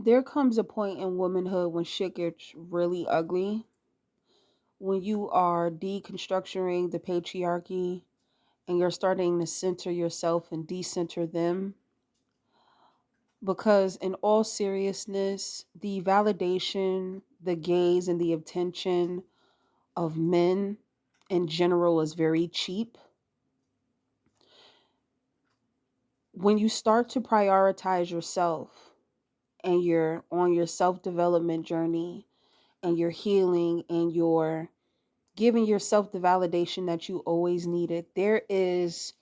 There comes a point in womanhood when shit gets really ugly, when you are deconstructing the patriarchy and you're starting to center yourself and decenter them. Because, in all seriousness, the validation, the gaze, and the attention of men in general is very cheap. When you start to prioritize yourself and you're on your self development journey and you're healing and you're giving yourself the validation that you always needed, there is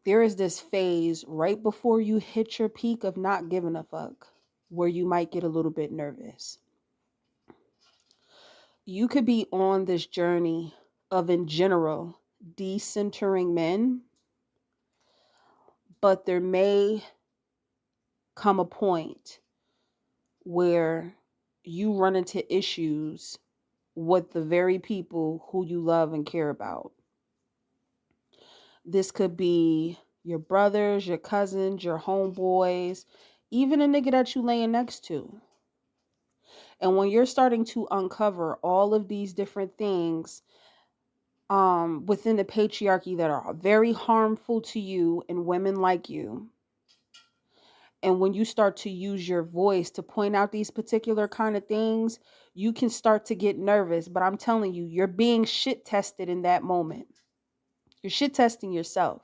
this phase right before you hit your peak of not giving a fuck where you might get a little bit nervous. You could be on this journey of, in general, decentering men, but there may come a point where you run into issues with the very people who you love and care about. This could be your brothers, your cousins, your homeboys, even a nigga that you laying next to. And when you're starting to uncover all of these different things within the patriarchy that are very harmful to you and women like you, and when you start to use your voice to point out these particular kind of things, you can start to get nervous. But I'm telling you, you're being shit tested in that moment. You're shit testing yourself.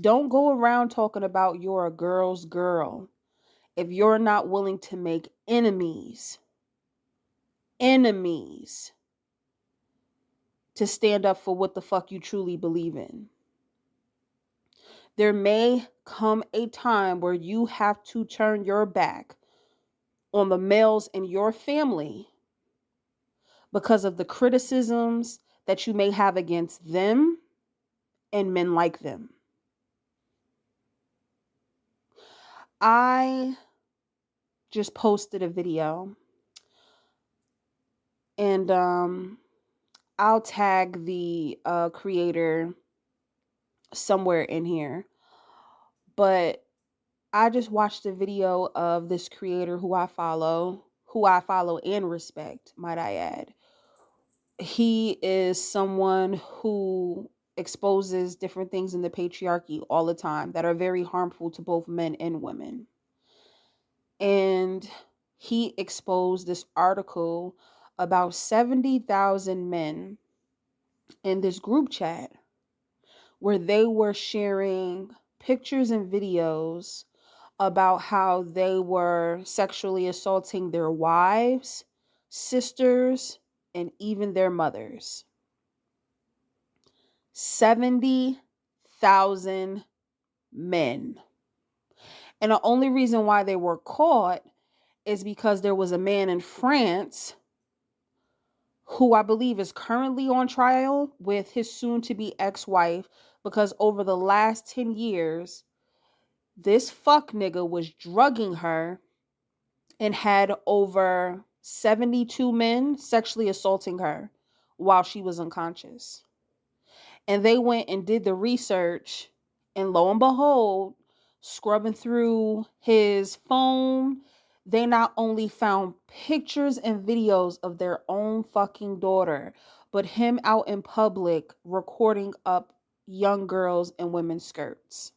Don't go around talking about you're a girl's girl if you're not willing to make enemies to stand up for what the fuck you truly believe in. There may come a time where you have to turn your back on the males in your family because of the criticisms that you may have against them and men like them. I just posted a video and I'll tag the creator somewhere in here. But I just watched a video of this creator who I follow and respect, might I add. He is someone who exposes different things in the patriarchy all the time that are very harmful to both men and women. And he exposed this article about 70,000 men in this group chat where they were sharing pictures and videos about how they were sexually assaulting their wives, sisters, and even their mothers. 70,000 men. And the only reason why they were caught is because there was a man in France who I believe is currently on trial with his soon-to-be ex-wife, because over the last 10 years, this fuck nigga was drugging her and had over 72 men sexually assaulting her while she was unconscious. And they went and did the research, and lo and behold, scrubbing through his phone, they not only found pictures and videos of their own fucking daughter, but him out in public recording up young girls in women's skirts.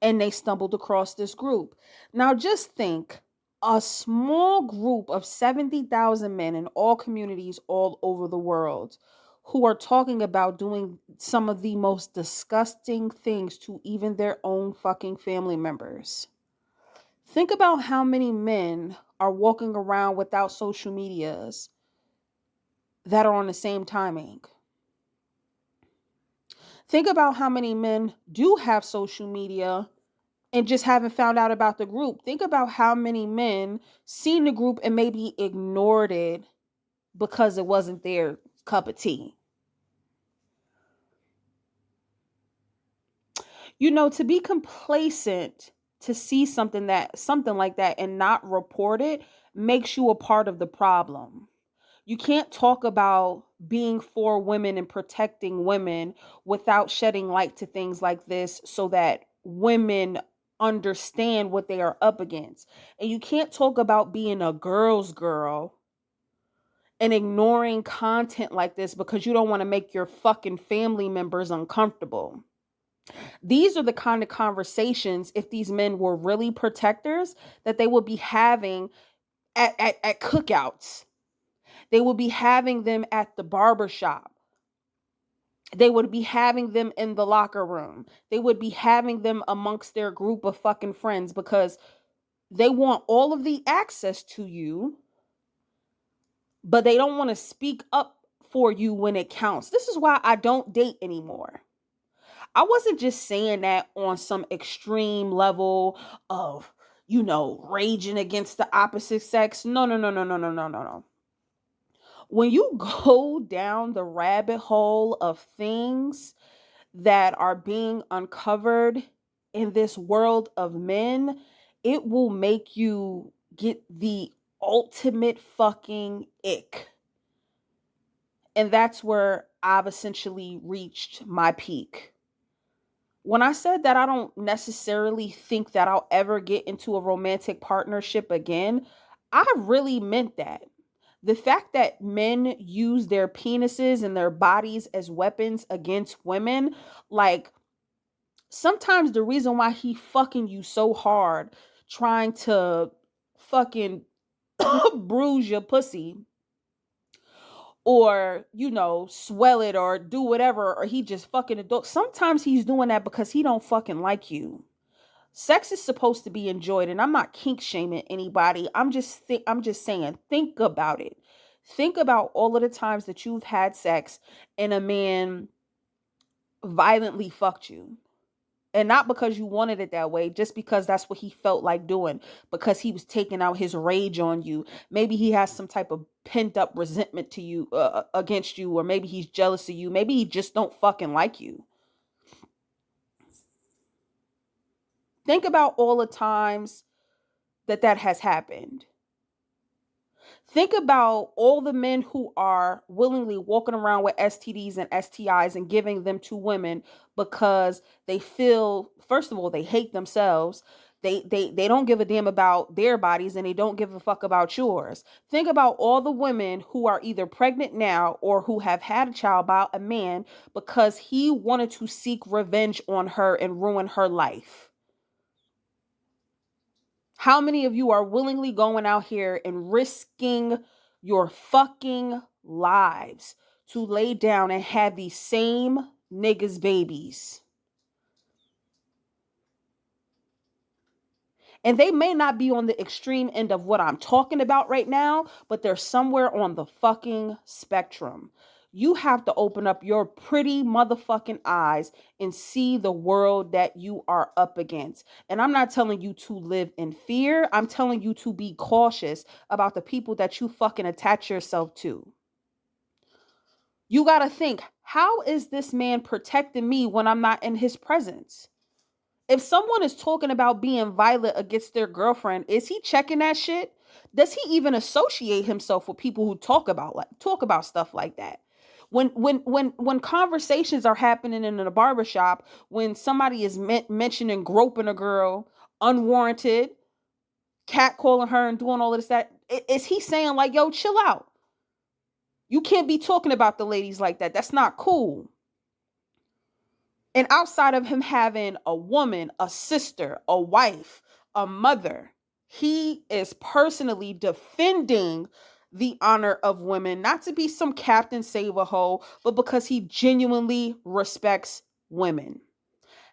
And they stumbled across this group. Now just think, a small group of 70,000 men in all communities all over the world who are talking about doing some of the most disgusting things to even their own fucking family members. Think about how many men are walking around without social medias that are on the same timing. Think about how many men do have social media and just haven't found out about the group. Think about how many men seen the group and maybe ignored it because it wasn't their cup of tea. You know, to be complacent, to see something like that and not report it makes you a part of the problem. You can't talk about being for women and protecting women without shedding light to things like this so that women understand what they are up against. And you can't talk about being a girl's girl and ignoring content like this because you don't want to make your fucking family members uncomfortable. These are the kind of conversations, if these men were really protectors, that they would be having at cookouts. They would be having them at the barbershop. They would be having them in the locker room. They would be having them amongst their group of fucking friends because they want all of the access to you, but they don't want to speak up for you when it counts. This is why I don't date anymore. I wasn't just saying that on some extreme level of, raging against the opposite sex. No, no, no, no, no, no, no, no, no. When you go down the rabbit hole of things that are being uncovered in this world of men, it will make you get the ultimate fucking ick. And that's where I've essentially reached my peak. When I said that I don't necessarily think that I'll ever get into a romantic partnership again, I really meant that. The fact that men use their penises and their bodies as weapons against women, like, sometimes the reason why he fucking you so hard trying to fucking bruise your pussy or, swell it or do whatever, or he just fucking adult. Sometimes he's doing that because he don't fucking like you. Sex is supposed to be enjoyed, and I'm not kink shaming anybody. I'm just saying, think about it. Think about all of the times that you've had sex and a man violently fucked you. And not because you wanted it that way, just because that's what he felt like doing, because he was taking out his rage on you. Maybe he has some type of pent up resentment to you, against you, or maybe he's jealous of you. Maybe he just don't fucking like you. Think about all the times that has happened. Think about all the men who are willingly walking around with STDs and STIs and giving them to women because they feel, first of all, they hate themselves. They don't give a damn about their bodies and they don't give a fuck about yours. Think about all the women who are either pregnant now or who have had a child by a man because he wanted to seek revenge on her and ruin her life. How many of you are willingly going out here and risking your fucking lives to lay down and have these same niggas' babies? And they may not be on the extreme end of what I'm talking about right now, but they're somewhere on the fucking spectrum. You have to open up your pretty motherfucking eyes and see the world that you are up against. And I'm not telling you to live in fear. I'm telling you to be cautious about the people that you fucking attach yourself to. You got to think, how is this man protecting me when I'm not in his presence? If someone is talking about being violent against their girlfriend, is he checking that shit? Does he even associate himself with people who talk about stuff like that? When conversations are happening in a barbershop, when somebody is mentioning groping a girl unwarranted, catcalling her and doing all of this, that is he saying like, yo, chill out? You can't be talking about the ladies like that. That's not cool. And outside of him having a woman, a sister, a wife, a mother, he is personally defending the honor of women, not to be some Captain Save-A-Ho, but because he genuinely respects women.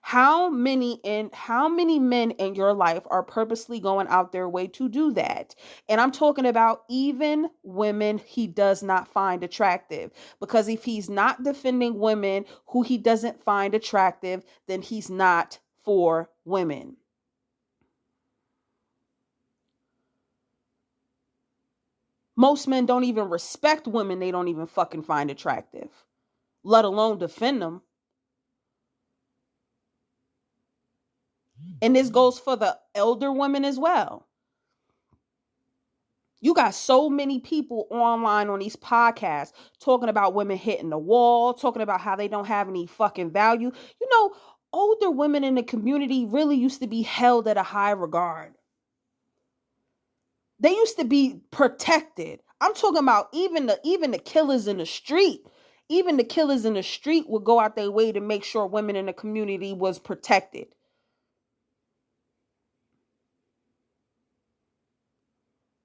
How many men in your life are purposely going out their way to do that? And I'm talking about even women he does not find attractive. Because if he's not defending women who he doesn't find attractive, then he's not for women. Most men don't even respect women they don't even fucking find attractive, let alone defend them. And this goes for the elder women as well. You got so many people online on these podcasts talking about women hitting the wall, talking about how they don't have any fucking value. older women in the community really used to be held at a high regard. They used to be protected. I'm talking about even the killers in the street. Even the killers in the street would go out their way to make sure women in the community was protected.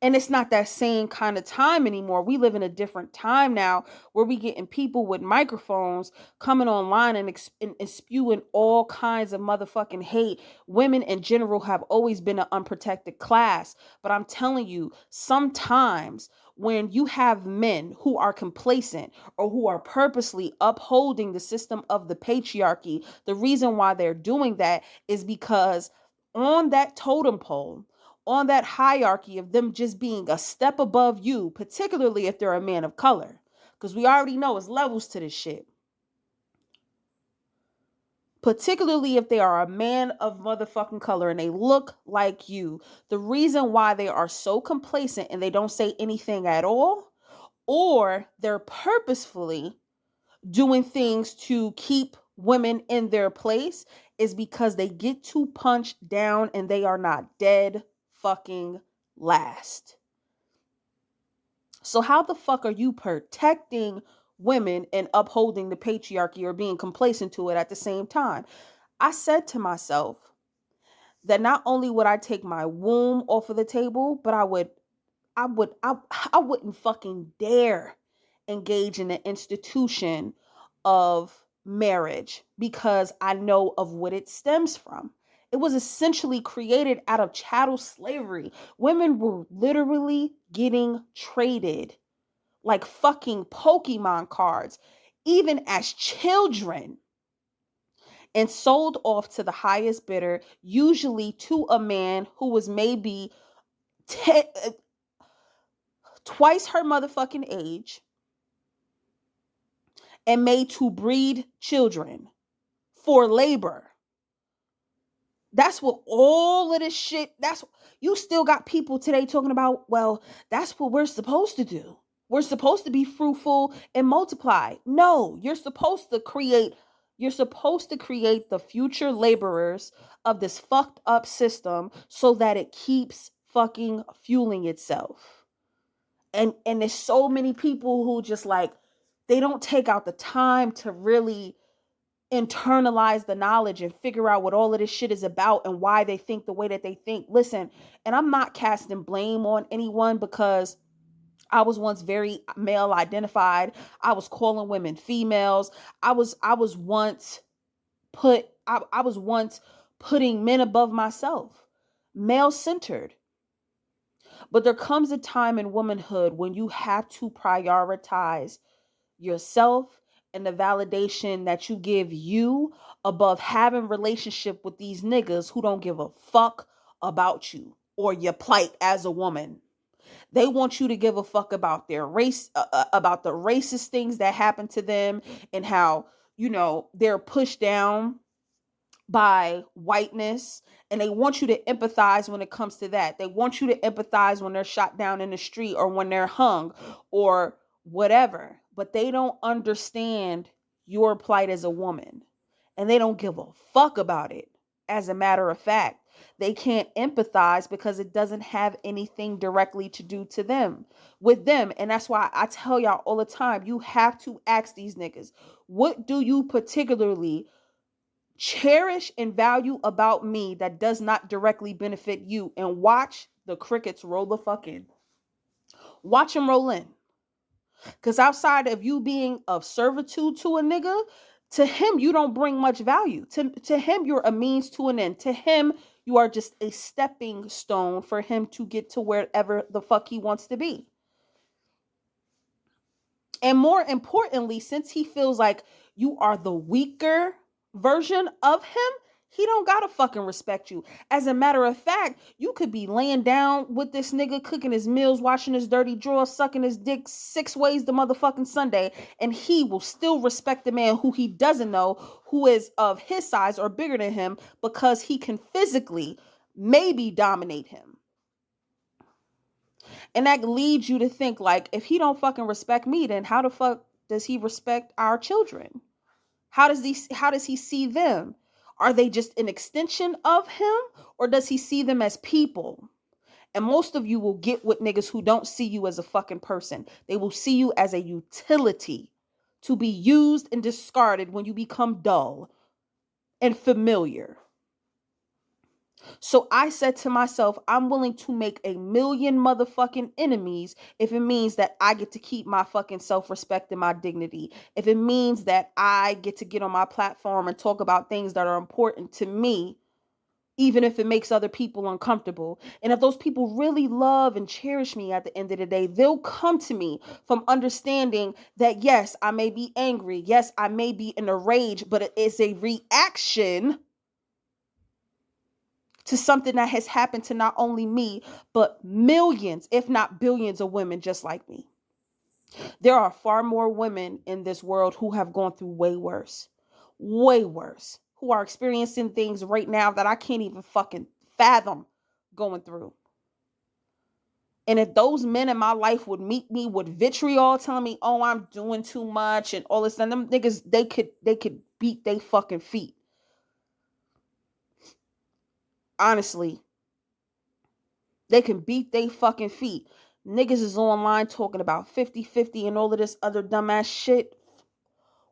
And it's not that same kind of time anymore. We live in a different time now where we getting people with microphones coming online and spewing all kinds of motherfucking hate. Women in general have always been an unprotected class. But I'm telling you, sometimes when you have men who are complacent or who are purposely upholding the system of the patriarchy, the reason why they're doing that is because on that totem pole, on that hierarchy of them just being a step above you, particularly if they're a man of color. Because we already know it's levels to this shit. Particularly if they are a man of motherfucking color and they look like you. The reason why they are so complacent and they don't say anything at all, or they're purposefully doing things to keep women in their place, is because they get too punched down and they are not dead fucking last. So how the fuck are you protecting women and upholding the patriarchy or being complacent to it at the same time? I said to myself that not only would I take my womb off of the table, but I wouldn't fucking dare engage in the institution of marriage because I know of what it stems from. It was essentially created out of chattel slavery. Women were literally getting traded like fucking Pokemon cards, even as children, and sold off to the highest bidder, usually to a man who was maybe twice her motherfucking age and made to breed children for labor. That's what all of this shit, that's, you still got people today talking about, well, that's what we're supposed to do. We're supposed to be fruitful and multiply. No, you're supposed to create the future laborers of this fucked up system so that it keeps fucking fueling itself. And there's so many people who just like, they don't take out the time to really internalize the knowledge and figure out what all of this shit is about and why they think the way that they think. Listen, and I'm not casting blame on anyone because I was once very male identified. I was calling women females. I was once putting men above myself, male centered. But there comes a time in womanhood when you have to prioritize yourself and the validation that you give you above having relationship with these niggas who don't give a fuck about you or your plight as a woman. They want you to give a fuck about their race, about the racist things that happen to them and how, they're pushed down by whiteness, and they want you to empathize when it comes to that. They want you to empathize when they're shot down in the street or when they're hung or whatever, but they don't understand your plight as a woman, and they don't give a fuck about it. As a matter of fact, they can't empathize because it doesn't have anything directly to do to them with them. And that's why I tell y'all all the time, you have to ask these niggas, what do you particularly cherish and value about me that does not directly benefit you? And watch the crickets roll the fuck in. Watch them roll in. Because outside of you being of servitude to a nigga, to him, you don't bring much value. To him, you're a means to an end. To him, you are just a stepping stone for him to get to wherever the fuck he wants to be. And more importantly, since he feels like you are the weaker version of him, he don't gotta fucking respect you. As a matter of fact, you could be laying down with this nigga, cooking his meals, washing his dirty drawers, sucking his dick 6 ways the motherfucking Sunday, and he will still respect the man who he doesn't know, who is of his size or bigger than him, because he can physically maybe dominate him. And that leads you to think, like, if he don't fucking respect me, then how the fuck does he respect our children? How does he see them? Are they just an extension of him, or does he see them as people? And most of you will get with niggas who don't see you as a fucking person. They will see you as a utility to be used and discarded when you become dull and familiar. So I said to myself, I'm willing to make a million motherfucking enemies if it means that I get to keep my fucking self-respect and my dignity. If it means that I get to get on my platform and talk about things that are important to me, even if it makes other people uncomfortable. And if those people really love and cherish me at the end of the day, they'll come to me from understanding that, yes, I may be angry. Yes, I may be in a rage, but it is a reaction to something that has happened to not only me, but millions, if not billions of women just like me. There are far more women in this world who have gone through way worse, who are experiencing things right now that I can't even fucking fathom going through. And if those men in my life would meet me with vitriol, telling me, "Oh, I'm doing too much," and all this, and them niggas, they could beat they fucking feet. Honestly, they can beat they fucking feet. Niggas is online talking about 50-50 and all of this other dumbass shit.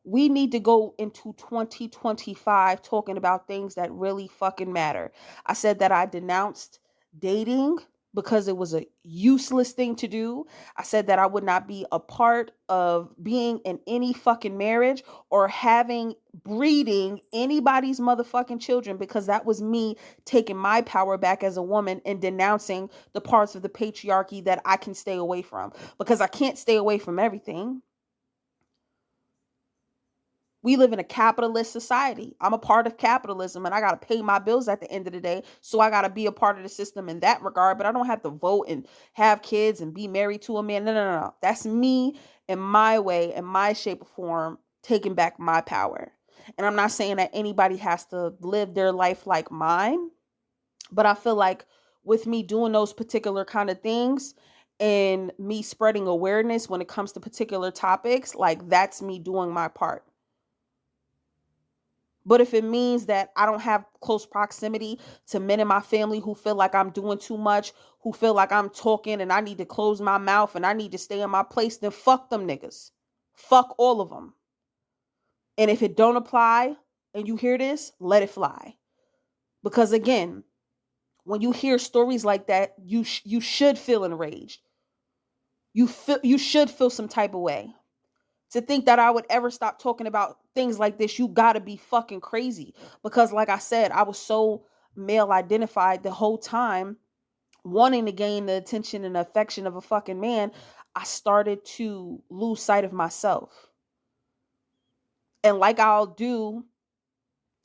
We need to go into 2025 talking about things that really fucking matter. I said that I denounced dating because it was a useless thing to do. I said that I would not be a part of being in any fucking marriage or breeding anybody's motherfucking children, because that was me taking my power back as a woman and denouncing the parts of the patriarchy that I can stay away from, because I can't stay away from everything. We live in a capitalist society. I'm a part of capitalism and I got to pay my bills at the end of the day. So I got to be a part of the system in that regard, but I don't have to vote and have kids and be married to a man. No. That's me in my way, in my shape or form, taking back my power. And I'm not saying that anybody has to live their life like mine, but I feel like with me doing those particular kind of things and me spreading awareness when it comes to particular topics, like that's me doing my part. But if it means that I don't have close proximity to men in my family who feel like I'm doing too much, who feel like I'm talking and I need to close my mouth and I need to stay in my place, then fuck them niggas. Fuck all of them. And if it don't apply and you hear this, let it fly. Because again, when you hear stories like that, you should feel enraged. You should feel some type of way. To think that I would ever stop talking about things like this, you gotta be fucking crazy. Because like I said, I was so male identified the whole time, wanting to gain the attention and the affection of a fucking man. I started to lose sight of myself. And like I'll do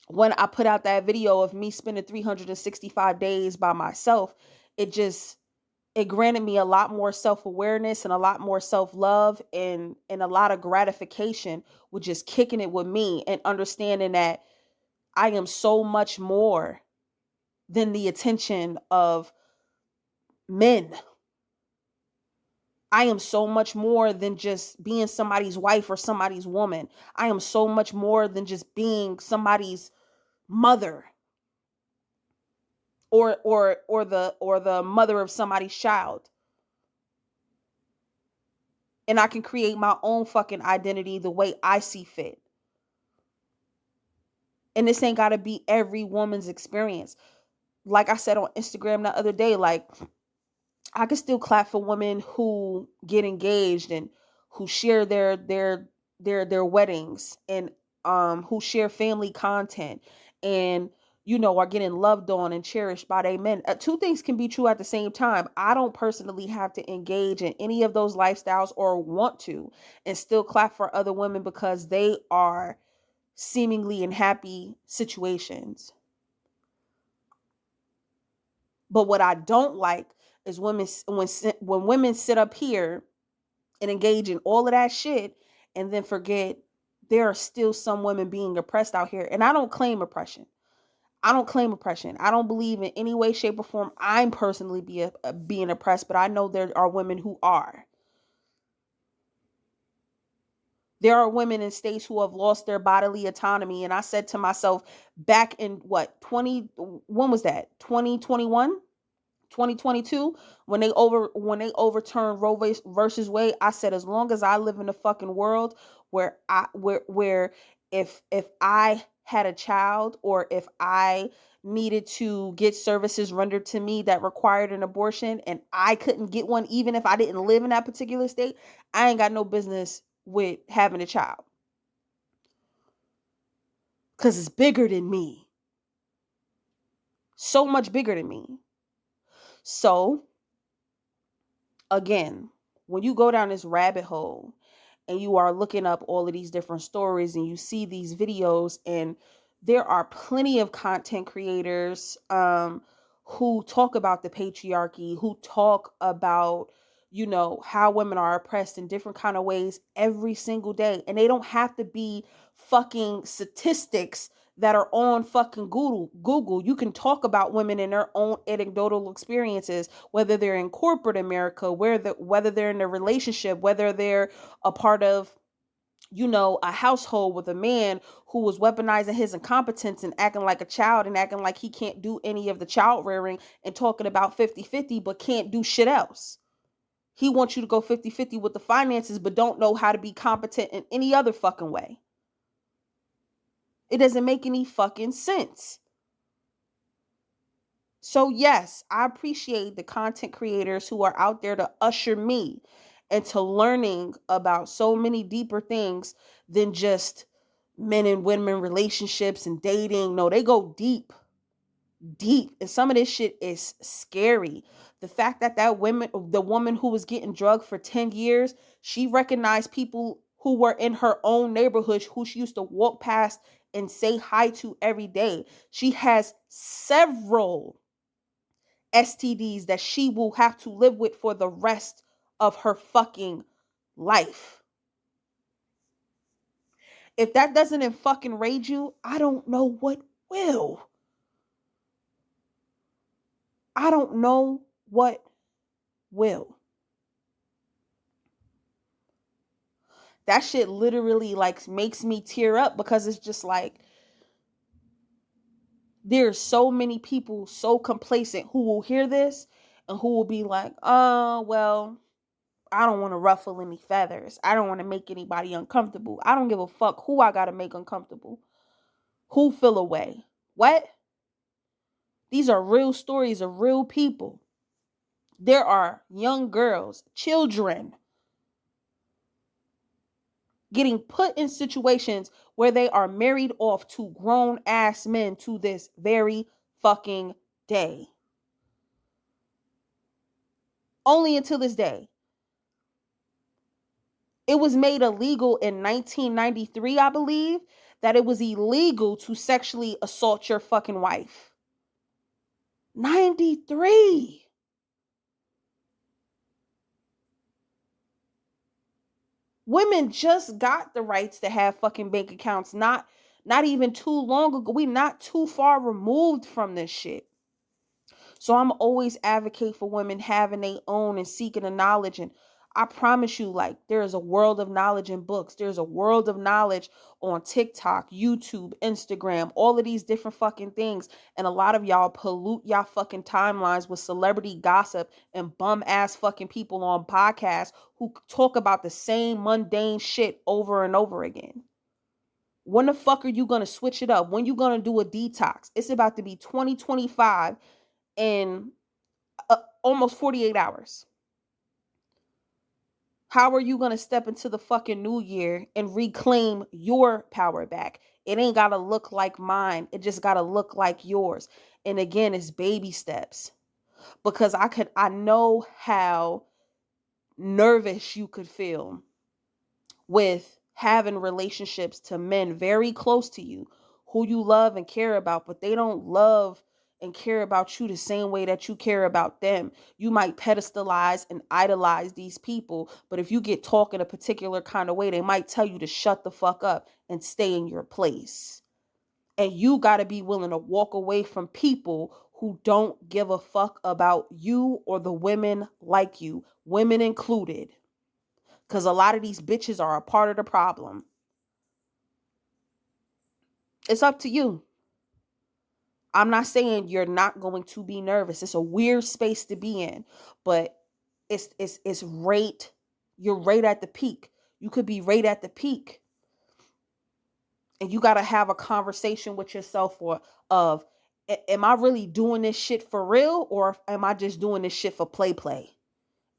when I put out that video of me spending 365 days by myself, it granted me a lot more self-awareness and a lot more self-love and a lot of gratification with just kicking it with me and understanding that I am so much more than the attention of men. I am so much more than just being somebody's wife or somebody's woman. I am so much more than just being somebody's mother or the mother of somebody's child. And I can create my own fucking identity the way I see fit. And this ain't got to be every woman's experience. Like I said on Instagram the other day, like I can still clap for women who get engaged and who share their weddings and who share family content and are getting loved on and cherished by their men. Two things can be true at the same time. I don't personally have to engage in any of those lifestyles or want to, and still clap for other women because they are seemingly in happy situations. But what I don't like is when women sit up here and engage in all of that shit and then forget there are still some women being oppressed out here. And I don't claim oppression. I don't believe in any way, shape, or form I'm personally being oppressed, but I know there are women who are. There are women in states who have lost their bodily autonomy. And I said to myself back in what, 20, when was that? 2021? 2022, when they overturned Roe versus Wade, I said, as long as I live in a fucking world where if I had a child, or if I needed to get services rendered to me that required an abortion and I couldn't get one, even if I didn't live in that particular state, I ain't got no business with having a child, because it's bigger than me, so much bigger than me. So again, when you go down this rabbit hole and you are looking up all of these different stories and you see these videos, and there are plenty of content creators who talk about the patriarchy, who talk about, you know, how women are oppressed in different kind of ways every single day. And they don't have to be fucking statistics that are on fucking Google. You can talk about women in their own anecdotal experiences, whether they're in corporate America, whether they're in a relationship, whether they're a part of, you know, a household with a man who was weaponizing his incompetence and acting like a child and acting like he can't do any of the child rearing and talking about 50-50 but can't do shit else. He wants you to go 50-50 with the finances but don't know how to be competent in any other fucking way. It doesn't make any fucking sense. So yes, I appreciate the content creators who are out there to usher me into learning about so many deeper things than just men and women relationships and dating. No, they go deep, deep. And some of this shit is scary. The fact that the woman who was getting drugged for 10 years, she recognized people who were in her own neighborhood who she used to walk past and say hi to every day. She has several STDs that she will have to live with for the rest of her fucking life. If that doesn't fucking rage you, I don't know what will. I don't know what will. That shit literally like makes me tear up, because it's just like there's so many people so complacent who will hear this and who will be like, oh, well, I don't want to ruffle any feathers. I don't want to make anybody uncomfortable. I don't give a fuck who I got to make uncomfortable. Who feel away? What? These are real stories of real people. There are young girls, children, getting put in situations where they are married off to grown ass men to this very fucking day. Only until this day. It was made illegal in 1993, I believe, that it was illegal to sexually assault your fucking wife. 93. Women just got the rights to have fucking bank accounts not even too long ago. We not too far removed from this shit. So I'm always advocate for women having their own and seeking the knowledge. And I promise you, like, there is a world of knowledge in books. There's a world of knowledge on TikTok, YouTube, Instagram, all of these different fucking things. And a lot of y'all pollute y'all fucking timelines with celebrity gossip and bum ass fucking people on podcasts who talk about the same mundane shit over and over again. When the fuck are you going to switch it up? When you going to do a detox? It's about to be 2025 in almost 48 hours. How are you going to step into the fucking new year and reclaim your power back? It ain't got to look like mine. It just got to look like yours. And again, it's baby steps. Because I know how nervous you could feel with having relationships to men very close to you who you love and care about, but they don't love and care about you the same way that you care about them. You might pedestalize and idolize these people, but if you get talking a particular kind of way, they might tell you to shut the fuck up and stay in your place. And you got to be willing to walk away from people who don't give a fuck about you or the women like you, women included. Because a lot of these bitches are a part of the problem. It's up to you. I'm not saying you're not going to be nervous. It's a weird space to be in, but it's right. You're right at the peak. You could be right at the peak, and you got to have a conversation with yourself of, am I really doing this shit for real, or am I just doing this shit for play?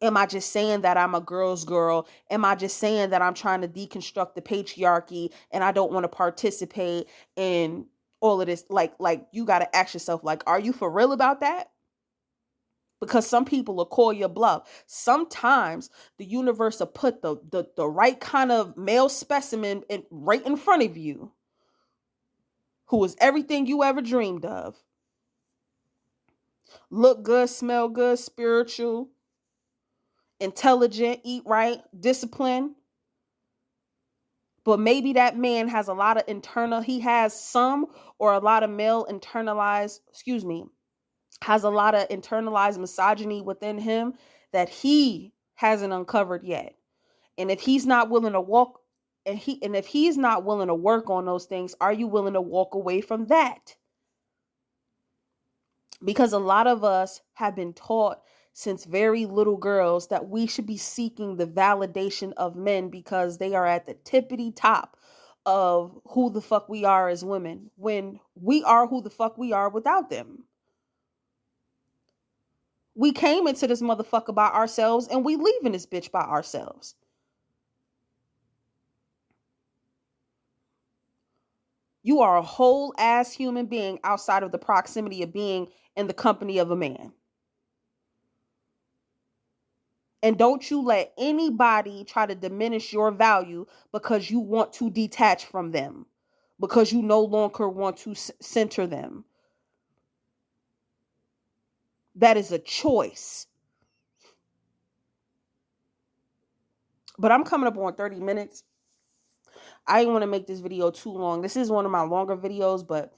Am I just saying that I'm a girl's girl? Am I just saying that I'm trying to deconstruct the patriarchy and I don't want to participate in all of this? Like you got to ask yourself, like, are you for real about that? Because some people will call your bluff. Sometimes the universe will put the right kind of male specimen right in front of you, who is everything you ever dreamed of. Look good, smell good, spiritual, intelligent, eat right, disciplined. But maybe that man has a lot of he has some or a lot of has a lot of internalized misogyny within him that he hasn't uncovered yet. And if he's not willing to if he's not willing to work on those things, are you willing to walk away from that? Because a lot of us have been taught since very little girls that we should be seeking the validation of men because they are at the tippity top of who the fuck we are as women, when we are who the fuck we are without them. We came into this motherfucker by ourselves and we leaving this bitch by ourselves. You are a whole ass human being outside of the proximity of being in the company of a man. And don't you let anybody try to diminish your value because you want to detach from them, because you no longer want to center them. That is a choice. But I'm coming up on 30 minutes. I didn't want to make this video too long. This is one of my longer videos, but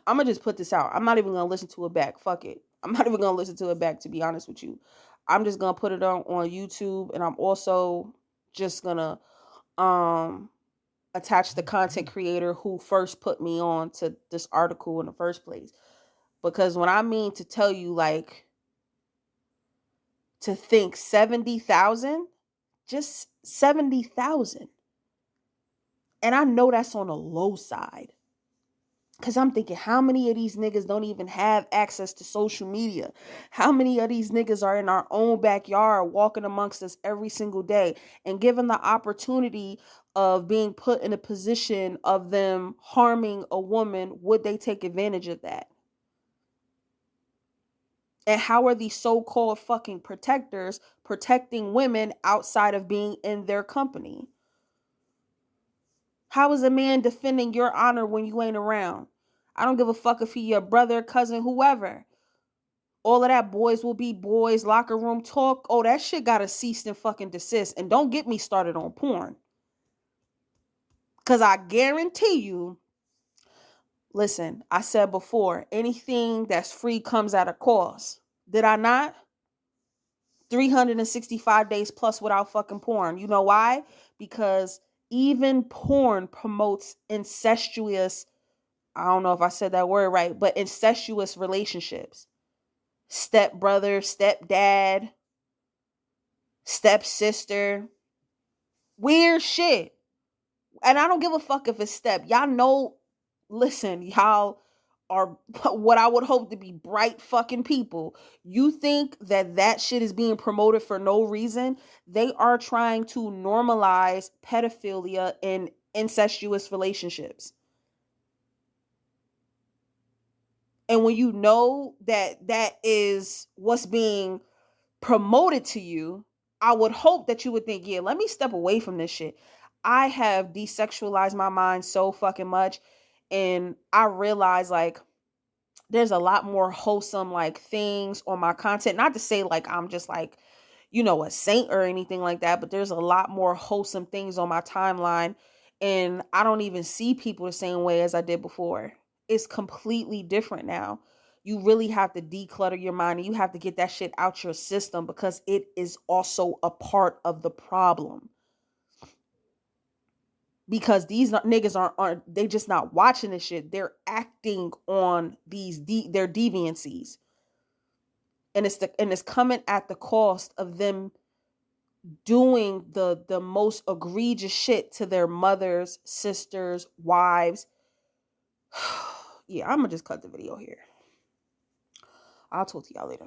I'm going to just put this out. I'm not even going to listen to it back. Fuck it. I'm not even going to listen to it back, to be honest with you. I'm just going to put it on YouTube, and I'm also just going to attach the content creator who first put me on to this article in the first place. Because when I mean to tell you, like, to think 70,000, just 70,000. And I know that's on the low side. Because I'm thinking, how many of these niggas don't even have access to social media? How many of these niggas are in our own backyard walking amongst us every single day? And given the opportunity of being put in a position of them harming a woman, would they take advantage of that? And how are these so-called fucking protectors protecting women outside of being in their company? How is a man defending your honor when you ain't around? I don't give a fuck if he your brother, cousin, whoever. All of that boys will be boys, locker room talk. Oh, that shit gotta cease and fucking desist. And don't get me started on porn. Because I guarantee you, listen, I said before, anything that's free comes at a cost. Did I not? 365 days plus without fucking porn. You know why? Because even porn promotes incestuous, I don't know if I said that word right, but incestuous relationships. Step brother, step dad, step sister. Weird shit. And I don't give a fuck if it's step. Y'all know, listen, y'all are what I would hope to be bright fucking people. You think that shit is being promoted for no reason? They are trying to normalize pedophilia and incestuous relationships. And when you know that is what's being promoted to you, I would hope that you would think, yeah, let me step away from this shit. I have desexualized my mind so fucking much. And I realize, like, there's a lot more wholesome, like, things on my content. Not to say, like, I'm just, like, a saint or anything like that, but there's a lot more wholesome things on my timeline. And I don't even see people the same way as I did before. It's completely different now. You really have to declutter your mind, and you have to get that shit out your system, because it is also a part of the problem. Because these niggas aren't they just not watching this shit. They're acting on their deviancies. And it's coming at the cost of them doing the most egregious shit to their mothers, sisters, wives. Yeah, I'm gonna just cut the video here. I'll talk to y'all later.